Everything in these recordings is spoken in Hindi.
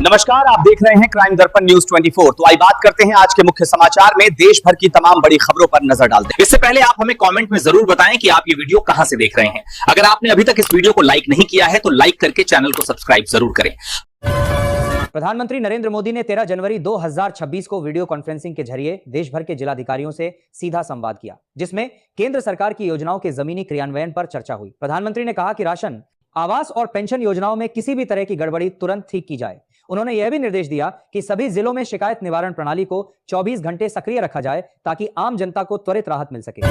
नमस्कार, आप देख रहे हैं क्राइम दर्पण न्यूज 24। तो आई बात करते हैं आज के मुख्य समाचार में। देश भर की तमाम बड़ी खबरों पर नजर डालते हैं। इससे पहले आप हमें कमेंट में जरूर बताएं कि आप ये वीडियो कहां से देख रहे हैं। अगर आपने अभी तक इस वीडियो को लाइक नहीं किया है तो लाइक करके चैनल को सब्सक्राइब जरूर करें। प्रधानमंत्री नरेंद्र मोदी ने 13 जनवरी 2026 को वीडियो कॉन्फ्रेंसिंग के जरिए देश भर के जिलाधिकारियों से सीधा संवाद किया, जिसमें केंद्र सरकार की योजनाओं के जमीनी क्रियान्वयन पर चर्चा हुई। प्रधानमंत्री ने कहा कि राशन, आवास और पेंशन योजनाओं में किसी भी तरह की गड़बड़ी तुरंत ठीक की जाए। उन्होंने यह भी निर्देश दिया कि सभी जिलों में शिकायत निवारण प्रणाली को 24 घंटे सक्रिय रखा जाए ताकि आम जनता को त्वरित राहत मिल सके।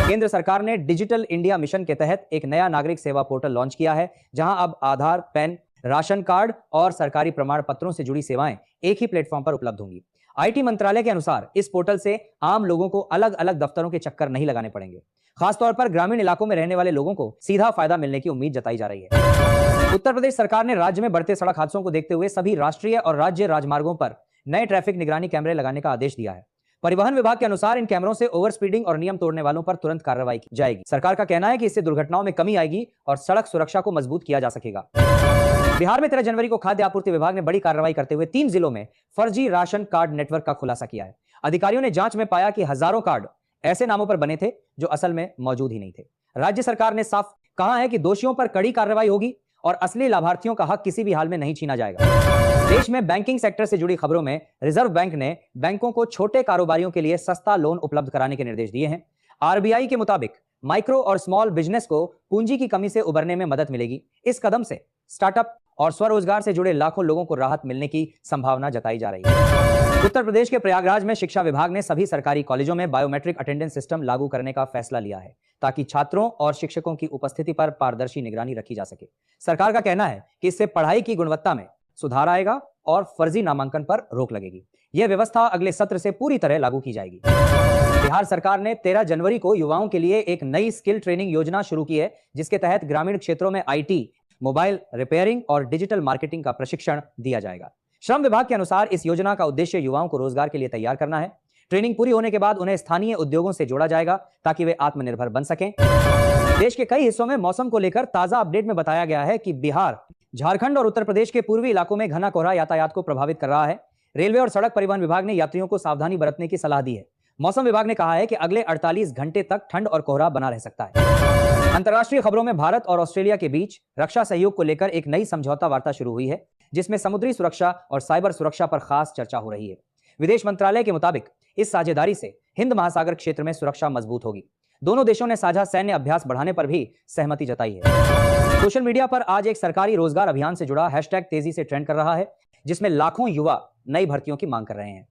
केंद्र सरकार ने डिजिटल इंडिया मिशन के तहत एक नया नागरिक सेवा पोर्टल लॉन्च किया है, जहां अब आधार, पैन, राशन कार्ड और सरकारी प्रमाण पत्रों से जुड़ी सेवाएं एक ही प्लेटफॉर्म पर उपलब्ध होंगी। आईटी मंत्रालय के अनुसार इस पोर्टल से आम लोगों को अलग अलग दफ्तरों के चक्कर नहीं लगाने पड़ेंगे। खासतौर पर ग्रामीण इलाकों में रहने वाले लोगों को सीधा फायदा मिलने की उम्मीद जताई जा रही है। उत्तर प्रदेश सरकार ने राज्य में बढ़ते सड़क हादसों को देखते हुए सभी राष्ट्रीय और राज्य राजमार्गों पर नए ट्रैफिक निगरानी कैमरे लगाने का आदेश दिया है। परिवहन विभाग के अनुसार इन कैमरों से ओवर स्पीडिंग और नियम तोड़ने वालों पर तुरंत कार्रवाई की जाएगी। सरकार का कहना है कि इससे दुर्घटनाओं में कमी आएगी और सड़क सुरक्षा को मजबूत किया जा सकेगा। बिहार में 13 जनवरी को खाद्य आपूर्ति विभाग ने बड़ी कार्रवाई करते हुए 3 जिलों में फर्जी राशन कार्ड नेटवर्क का खुलासा किया है। अधिकारियों ने जांच में पाया कि हजारों कार्ड ऐसे नामों पर बने थे जो असल में मौजूद ही नहीं थे। राज्य सरकार ने साफ कहा है कि दोषियों पर कड़ी कार्रवाई होगी और असली लाभार्थियों का हक किसी भी हाल में नहीं छीना जाएगा। देश में बैंकिंग सेक्टर से जुड़ी खबरों में रिजर्व बैंक ने बैंकों को छोटे कारोबारियों के लिए सस्ता लोन उपलब्ध कराने के निर्देश दिए हैं। आरबीआई के मुताबिक माइक्रो और स्मॉल बिजनेस को पूंजी की कमी से उबरने में मदद मिलेगी। इस कदम से स्टार्टअप और स्वरोजगार से जुड़े लाखों लोगों को राहत मिलने की संभावना जताई जा रही है। उत्तर प्रदेश के प्रयागराज में शिक्षा विभाग ने सभी सरकारी कॉलेजों में बायोमेट्रिक अटेंडेंस सिस्टम लागू करने का फैसला लिया है, ताकि छात्रों और शिक्षकों की उपस्थिति पर पारदर्शी निगरानी रखी जा सके। सरकार का कहना है कि इससे पढ़ाई की गुणवत्ता में सुधार आएगा और फर्जी नामांकन पर रोक लगेगी। यह व्यवस्था अगले सत्र से पूरी तरह लागू की जाएगी। बिहार सरकार ने 13 जनवरी को युवाओं के लिए एक नई स्किल ट्रेनिंग योजना शुरू की है, जिसके तहत ग्रामीण क्षेत्रों में आईटी, मोबाइल रिपेयरिंग और डिजिटल मार्केटिंग का प्रशिक्षण दिया जाएगा। श्रम विभाग के अनुसार इस योजना का उद्देश्य युवाओं को रोजगार के लिए तैयार करना है। ट्रेनिंग पूरी होने के बाद उन्हें स्थानीय उद्योगों से जोड़ा जाएगा ताकि वे आत्मनिर्भर बन सकें। देश के कई हिस्सों में मौसम को लेकर ताजा अपडेट में बताया गया है कि बिहार, झारखंड और उत्तर प्रदेश के पूर्वी इलाकों में घना कोहरा यातायात को प्रभावित कर रहा है। रेलवे और सड़क परिवहन विभाग ने यात्रियों को सावधानी बरतने की सलाह दी है। मौसम विभाग ने कहा है कि अगले 48 घंटे तक ठंड और कोहरा बना रह सकता है। अंतर्राष्ट्रीय खबरों में भारत और ऑस्ट्रेलिया के बीच रक्षा सहयोग को लेकर एक नई समझौता वार्ता शुरू हुई है, जिसमें समुद्री सुरक्षा और साइबर सुरक्षा पर खास चर्चा हो रही है। विदेश मंत्रालय के मुताबिक इस साझेदारी से हिंद महासागर क्षेत्र में सुरक्षा मजबूत होगी। दोनों देशों ने साझा सैन्य अभ्यास बढ़ाने पर भी सहमति जताई है। सोशल मीडिया पर आज एक सरकारी रोजगार अभियान से जुड़ा हैशटैग तेजी से ट्रेंड कर रहा है, जिसमें लाखों युवा नई भर्तियों की मांग कर रहे हैं।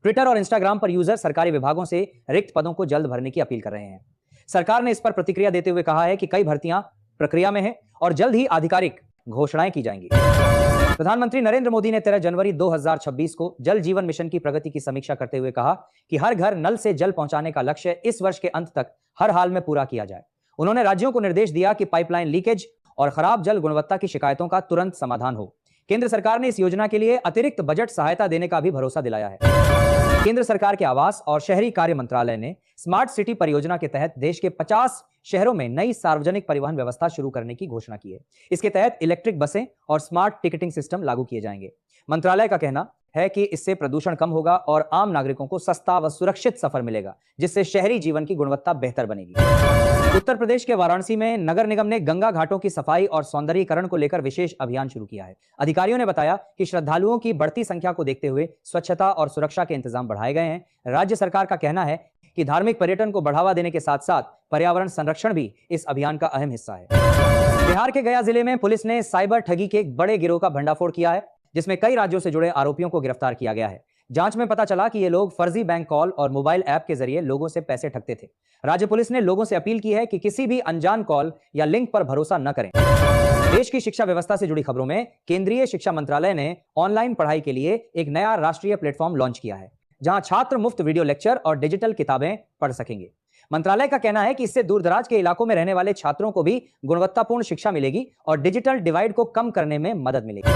ट्विटर और इंस्टाग्राम पर यूजर सरकारी विभागों से रिक्त पदों को जल्द भरने की अपील कर रहे हैं। सरकार ने इस पर प्रतिक्रिया देते हुए कहा है कि कई भर्तियां प्रक्रिया में हैं और जल्द ही आधिकारिक घोषणाएं की जाएंगी। प्रधानमंत्री नरेंद्र मोदी ने 13 जनवरी 2026 को जल जीवन मिशन की प्रगति की समीक्षा करते हुए कहा कि हर घर नल से जल पहुंचाने का लक्ष्य इस वर्ष के अंत तक हर हाल में पूरा किया जाए। उन्होंने राज्यों को निर्देश दिया कि पाइपलाइन लीकेज और खराब जल गुणवत्ता की शिकायतों का तुरंत समाधान हो। केंद्र सरकार ने इस योजना के लिए अतिरिक्त बजट सहायता देने का भी भरोसा दिलाया है। केंद्र सरकार के आवास और शहरी कार्य मंत्रालय ने स्मार्ट सिटी परियोजना के तहत देश के 50 शहरों में नई सार्वजनिक परिवहन व्यवस्था शुरू करने की घोषणा की है। इसके तहत इलेक्ट्रिक बसें और स्मार्ट टिकटिंग सिस्टम लागू किए जाएंगे। मंत्रालय का कहना है कि इससे प्रदूषण कम होगा और आम नागरिकों को सस्ता व सुरक्षित सफर मिलेगा, जिससे शहरी जीवन की गुणवत्ता बेहतर बनेगी। उत्तर प्रदेश के वाराणसी में नगर निगम ने गंगा घाटों की सफाई और सौंदर्यीकरण को लेकर विशेष अभियान शुरू किया है। अधिकारियों ने बताया कि श्रद्धालुओं की बढ़ती संख्या को देखते हुए स्वच्छता और सुरक्षा के इंतजाम बढ़ाए गए हैं। राज्य सरकार का कहना है कि धार्मिक पर्यटन को बढ़ावा देने के साथ साथ पर्यावरण संरक्षण भी इस अभियान का अहम हिस्सा है। बिहार के गया जिले में पुलिस ने साइबर ठगी के एक बड़े गिरोह का भंडाफोड़ किया है, जिसमें कई राज्यों से जुड़े आरोपियों को गिरफ्तार किया गया है। जांच में पता चला कि ये लोग फर्जी बैंक कॉल और मोबाइल ऐप के जरिए लोगों से पैसे ठगते थे। राज्य पुलिस ने लोगों से अपील की है कि किसी भी अनजान कॉल या लिंक पर भरोसा न करें। देश की शिक्षा व्यवस्था से जुड़ी खबरों में केंद्रीय शिक्षा मंत्रालय ने ऑनलाइन पढ़ाई के लिए एक नया राष्ट्रीय प्लेटफॉर्म लॉन्च किया है, जहां छात्र मुफ्त वीडियो लेक्चर और डिजिटल किताबें पढ़ सकेंगे। मंत्रालय का कहना है कि इससे दूरदराज के इलाकों में रहने वाले छात्रों को भी गुणवत्तापूर्ण शिक्षा मिलेगी और डिजिटल डिवाइड को कम करने में मदद मिलेगी।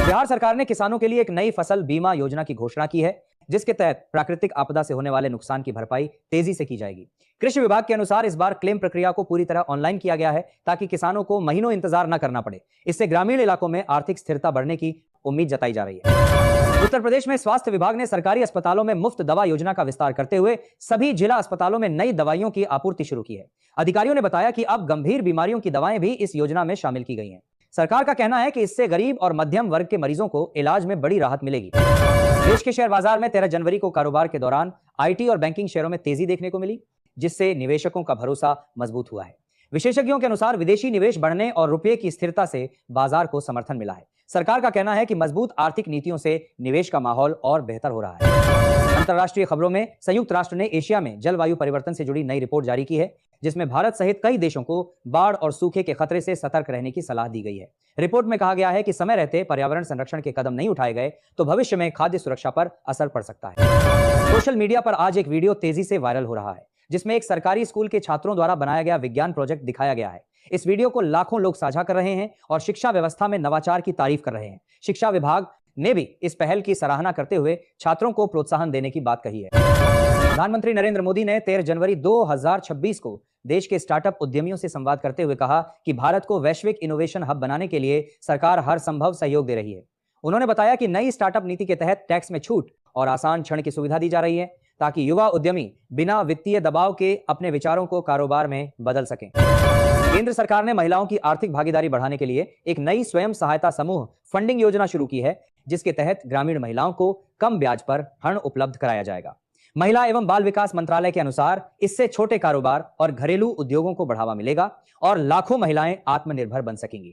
बिहार सरकार ने किसानों के लिए एक नई फसल बीमा योजना की घोषणा की है, जिसके तहत प्राकृतिक आपदा से होने वाले नुकसान की भरपाई तेजी से की जाएगी। कृषि विभाग के अनुसार इस बार क्लेम प्रक्रिया को पूरी तरह ऑनलाइन किया गया है ताकि किसानों को महीनों इंतजार न करना पड़े। इससे ग्रामीण इलाकों में आर्थिक स्थिरता बढ़ने की उम्मीद जताई जा रही है। उत्तर प्रदेश में स्वास्थ्य विभाग ने सरकारी अस्पतालों में मुफ्त दवा योजना का विस्तार करते हुए सभी जिला अस्पतालों में नई दवाइयों की आपूर्ति शुरू की है। अधिकारियों ने बताया कि अब गंभीर बीमारियों की दवाएं भी इस योजना में शामिल की गई हैं। सरकार का कहना है कि इससे गरीब और मध्यम वर्ग के मरीजों को इलाज में बड़ी राहत मिलेगी। देश के शेयर बाजार में 13 जनवरी को कारोबार के दौरान आईटी और बैंकिंग शेयरों में तेजी देखने को मिली, जिससे निवेशकों का भरोसा मजबूत हुआ है। विशेषज्ञों के अनुसार विदेशी निवेश बढ़ने और रुपये की स्थिरता से बाजार को समर्थन मिला है। सरकार का कहना है कि मजबूत आर्थिक नीतियों से निवेश का माहौल और बेहतर हो रहा है। अंतर्राष्ट्रीय खबरों में संयुक्त राष्ट्र ने एशिया में जलवायु परिवर्तन से जुड़ी नई रिपोर्ट जारी की है, जिसमें भारत सहित कई देशों को बाढ़ और सूखे के खतरे से सतर्क रहने की सलाह दी गई है। रिपोर्ट में कहा गया है कि समय रहते पर्यावरण संरक्षण के कदम नहीं उठाए गए तो भविष्य में खाद्य सुरक्षा पर असर पड़ सकता है। सोशल मीडिया पर आज एक वीडियो तेजी से वायरल हो रहा है, जिसमें एक सरकारी स्कूल के छात्रों द्वारा बनाया गया विज्ञान प्रोजेक्ट दिखाया गया है। इस वीडियो को लाखों लोग साझा कर रहे हैं और शिक्षा व्यवस्था में नवाचार की तारीफ कर रहे हैं। शिक्षा विभाग ने भी इस पहल की सराहना करते हुए छात्रों को प्रोत्साहन देने की बात कही है। प्रधानमंत्री नरेंद्र मोदी ने 13 जनवरी 2026 को देश के स्टार्टअप उद्यमियों से संवाद करते हुए कहा कि भारत को वैश्विक इनोवेशन हब बनाने के लिए सरकार हर संभव सहयोग दे रही है। उन्होंने बताया कि नई स्टार्टअप नीति के तहत टैक्स में छूट और आसान ऋण की सुविधा दी जा रही है, ताकि युवा उद्यमी बिना वित्तीय दबाव के अपने विचारों को कारोबार में बदल सकें। केंद्र सरकार ने महिलाओं की आर्थिक भागीदारी बढ़ाने के लिए एक नई स्वयं सहायता समूह फंडिंग योजना शुरू की है, जिसके तहत ग्रामीण महिलाओं को कम ब्याज पर ऋण उपलब्ध कराया जाएगा। महिला एवं बाल विकास मंत्रालय के अनुसार इससे छोटे कारोबार और घरेलू उद्योगों को बढ़ावा मिलेगा और लाखों महिलाएं आत्मनिर्भर बन सकेंगी।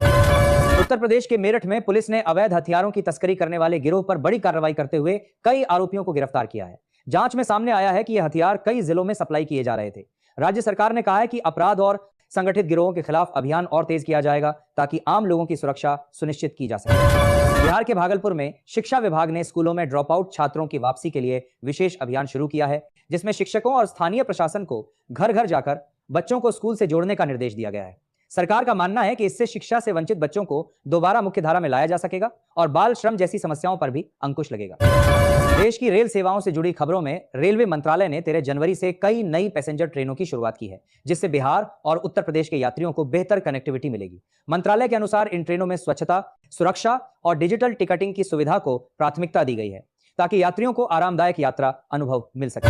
उत्तर प्रदेश के मेरठ में पुलिस ने अवैध हथियारों की तस्करी करने वाले गिरोह पर बड़ी कार्रवाई करते हुए कई आरोपियों को गिरफ्तार किया है। जांच में सामने आया है कि यह हथियार कई जिलों में सप्लाई किए जा रहे थे। राज्य सरकार ने कहा है कि अपराध और संगठित गिरोहों के खिलाफ अभियान और तेज किया जाएगा, ताकि आम लोगों की सुरक्षा सुनिश्चित की जा सके। बिहार के भागलपुर में शिक्षा विभाग ने स्कूलों में ड्रॉप आउट छात्रों की वापसी के लिए विशेष अभियान शुरू किया है, जिसमें शिक्षकों और स्थानीय प्रशासन को घर घर जाकर बच्चों को स्कूल से जोड़ने का निर्देश दिया गया है। सरकार का मानना है कि इससे शिक्षा से वंचित बच्चों को दोबारा मुख्यधारा में लाया जा सकेगा और बाल श्रम जैसी समस्याओं पर भी अंकुश लगेगा। देश की रेल सेवाओं से जुड़ी खबरों में रेलवे मंत्रालय ने 13 जनवरी से कई नई पैसेंजर ट्रेनों की शुरुआत की है, जिससे बिहार और उत्तर प्रदेश के यात्रियों को बेहतर कनेक्टिविटी मिलेगी। मंत्रालय के अनुसार इन ट्रेनों में स्वच्छता, सुरक्षा और डिजिटल टिकटिंग की सुविधा को प्राथमिकता दी गई है, ताकि यात्रियों को आरामदायक यात्रा अनुभव मिल सके।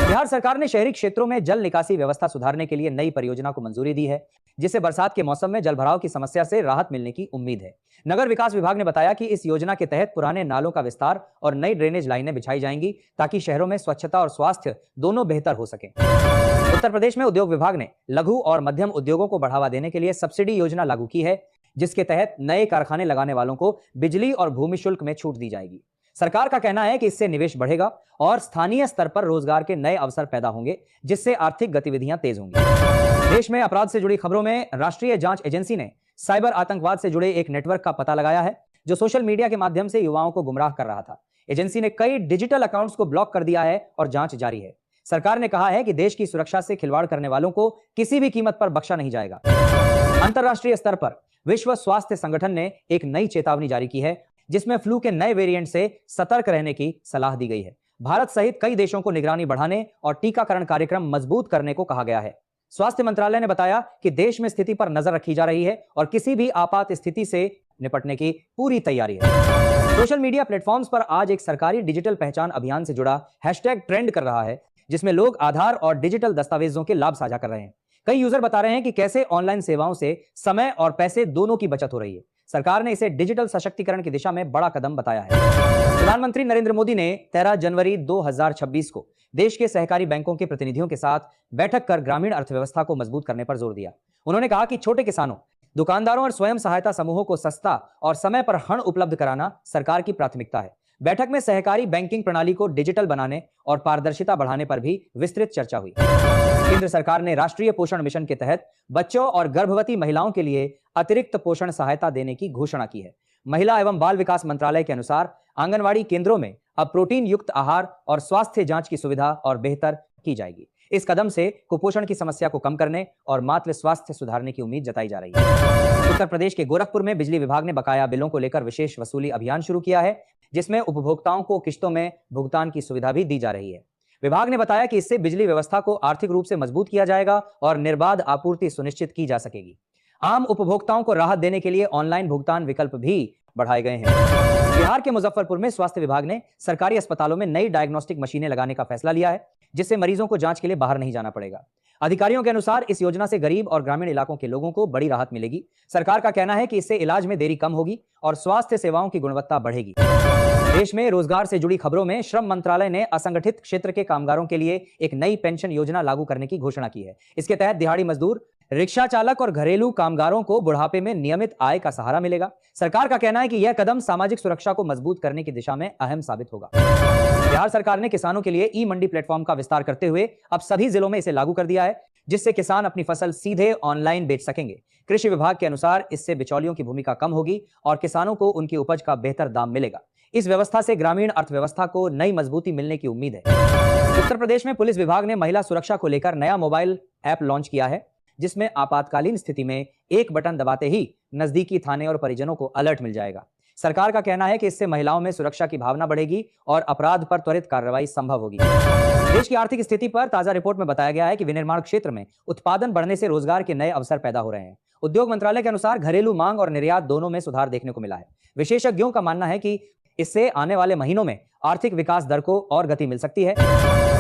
बिहार सरकार ने शहरी क्षेत्रों में जल निकासी व्यवस्था सुधारने के लिए नई परियोजना को मंजूरी दी है, जिससे बरसात के मौसम में जलभराव की समस्या से राहत मिलने की उम्मीद है। नगर विकास विभाग ने बताया कि इस योजना के तहत पुराने नालों का विस्तार और नई ड्रेनेज लाइनें बिछाई जाएंगी, ताकि शहरों में स्वच्छता और स्वास्थ्य दोनों बेहतर हो सके। उत्तर प्रदेश में उद्योग विभाग ने लघु और मध्यम उद्योगों को बढ़ावा देने के लिए सब्सिडी योजना लागू की है, जिसके तहत नए कारखाने लगाने वालों को बिजली और भूमि शुल्क में छूट दी जाएगी। सरकार का कहना है कि इससे निवेश बढ़ेगा और स्थानीय स्तर पर रोजगार के नए अवसर पैदा होंगे, जिससे आर्थिक गतिविधियां तेज होंगी। देश में अपराध से जुड़ी खबरों में राष्ट्रीय जांच एजेंसी ने साइबर आतंकवाद से जुड़े एक नेटवर्क का पता लगाया है, जो सोशल मीडिया के माध्यम से युवाओं को गुमराह कर रहा था। एजेंसी ने कई डिजिटल अकाउंट्स को ब्लॉक कर दिया है और जांच जारी है। सरकार ने कहा है कि देश की सुरक्षा से खिलवाड़ करने वालों को किसी भी कीमत पर बख्शा नहीं जाएगा। अंतर्राष्ट्रीय स्तर पर विश्व स्वास्थ्य संगठन ने एक नई चेतावनी जारी की है, जिसमें फ्लू के नए वेरिएंट से सतर्क रहने की सलाह दी गई है। भारत सहित कई देशों को निगरानी बढ़ाने और टीकाकरण कार्यक्रम मजबूत करने को कहा गया है। स्वास्थ्य मंत्रालय ने बताया कि देश में स्थिति पर नजर रखी जा रही है और किसी भी आपात स्थिति से निपटने की पूरी तैयारी है। सोशल मीडिया प्लेटफॉर्म्स पर आज एक सरकारी डिजिटल पहचान अभियान से जुड़ा हैशटैग ट्रेंड कर रहा है, जिसमें लोग आधार और डिजिटल दस्तावेजों के लाभ साझा कर रहे हैं। कई यूजर बता रहे हैं कि कैसे ऑनलाइन सेवाओं से समय और पैसे दोनों की बचत हो रही है। सरकार ने इसे डिजिटल सशक्तिकरण की दिशा में बड़ा कदम बताया है। प्रधानमंत्री नरेंद्र मोदी ने 13 जनवरी 2026 को देश के सहकारी बैंकों के प्रतिनिधियों के साथ बैठक कर ग्रामीण अर्थव्यवस्था को मजबूत करने पर जोर दिया। उन्होंने कहा कि छोटे किसानों, दुकानदारों और स्वयं सहायता समूहों को सस्ता और समय पर ऋण उपलब्ध कराना सरकार की प्राथमिकता है। बैठक में सहकारी बैंकिंग प्रणाली को डिजिटल बनाने और पारदर्शिता बढ़ाने पर भी विस्तृत चर्चा हुई। केंद्र सरकार ने राष्ट्रीय पोषण मिशन के तहत बच्चों और गर्भवती महिलाओं के लिए अतिरिक्त पोषण सहायता देने की घोषणा की है। महिला एवं बाल विकास मंत्रालय के अनुसार आंगनवाड़ी केंद्रों में अब प्रोटीन युक्त आहार और स्वास्थ्य जांच की सुविधा और बेहतर की जाएगी। इस कदम से कुपोषण की समस्या को कम करने और मातृ स्वास्थ्य सुधारने की उम्मीद जताई जा रही है। उत्तर प्रदेश के गोरखपुर में बिजली विभाग ने बकाया बिलों को लेकर विशेष वसूली अभियान शुरू किया है, जिसमें उपभोक्ताओं को किश्तों में भुगतान की सुविधा भी दी जा रही है। विभाग ने बताया कि इससे बिजली व्यवस्था को आर्थिक रूप से मजबूत किया जाएगा और निर्बाध आपूर्ति सुनिश्चित की जा सकेगी। आम उपभोक्ताओं को राहत देने के लिए ऑनलाइन भुगतान विकल्प भी बढ़ाए गए हैं। बिहार के मुजफ्फरपुर में स्वास्थ्य विभाग ने सरकारी अस्पतालों में नई डायग्नोस्टिक मशीनें लगाने का फैसला लिया है, जिससे मरीजों को जांच के लिए बाहर नहीं जाना पड़ेगा। अधिकारियों के अनुसार इस योजना से गरीब और ग्रामीण इलाकों के लोगों को बड़ी राहत मिलेगी। सरकार का कहना है कि इससे इलाज में देरी कम होगी और स्वास्थ्य सेवाओं की गुणवत्ता बढ़ेगी। देश में रोजगार से जुड़ी खबरों में श्रम मंत्रालय ने असंगठित क्षेत्र के कामगारों के लिए एक नई पेंशन योजना लागू करने की घोषणा की है। इसके तहत दिहाड़ी मजदूर, रिक्शा चालक और घरेलू कामगारों को बुढ़ापे में नियमित आय का सहारा मिलेगा। सरकार का कहना है कि यह कदम सामाजिक सुरक्षा को मजबूत करने की दिशा में अहम साबित होगा। बिहार सरकार ने किसानों के लिए ई मंडी प्लेटफॉर्म का विस्तार करते हुए अब सभी जिलों में इसे लागू कर दिया है, जिससे किसान अपनी फसल सीधे ऑनलाइन बेच सकेंगे। कृषि विभाग के अनुसार इससे बिचौलियों की भूमिका कम होगी और किसानों को उनकी उपज का बेहतर दाम मिलेगा। इस व्यवस्था से ग्रामीण अर्थव्यवस्था को नई मजबूती मिलने की उम्मीद है। उत्तर प्रदेश में पुलिस विभाग ने महिला सुरक्षा को लेकर नया मोबाइल ऐप लॉन्च किया है, जिसमें आपातकालीन स्थिति में एक बटन दबाते ही नजदीकी थाने और परिजनों को अलर्ट मिल जाएगा। सरकार का कहना है कि इससे महिलाओं में सुरक्षा की भावना बढ़ेगी और अपराध पर त्वरित कार्रवाई संभव होगी। देश की आर्थिक स्थिति पर ताजा रिपोर्ट में बताया गया है कि विनिर्माण क्षेत्र में उत्पादन बढ़ने से रोजगार के नए अवसर पैदा हो रहे हैं। उद्योग मंत्रालय के अनुसार घरेलू मांग और निर्यात दोनों में सुधार देखने को मिला है। विशेषज्ञों का मानना है कि इससे आने वाले महीनों में आर्थिक विकास दर को और गति मिल सकती है।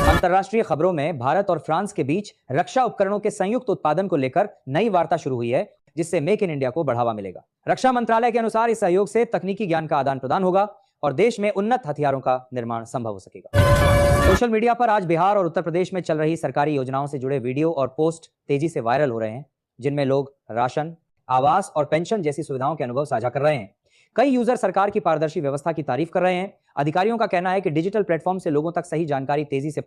अंतर्राष्ट्रीय खबरों में भारत और फ्रांस के बीच रक्षा उपकरणों के संयुक्त उत्पादन को लेकर नई वार्ता शुरू हुई है, जिससे मेक इन इंडिया को बढ़ावा मिलेगा। रक्षा मंत्रालय के अनुसार इस सहयोग से तकनीकी ज्ञान का आदान प्रदान होगा और देश में उन्नत हथियारों का निर्माण संभव हो सकेगा। सोशल मीडिया पर आज बिहार और उत्तर प्रदेश में चल रही सरकारी योजनाओं से जुड़े वीडियो और पोस्ट तेजी से वायरल हो रहे हैं, जिनमें लोग राशन, आवास और पेंशन जैसी सुविधाओं के अनुभव साझा कर रहे हैं। कई यूजर सरकार की पारदर्शी व्यवस्था की तारीफ कर रहे हैं। अधिकारियों का कहना है कि डिजिटल प्लेटफॉर्म से लोगों तक सही जानकारी तेजी से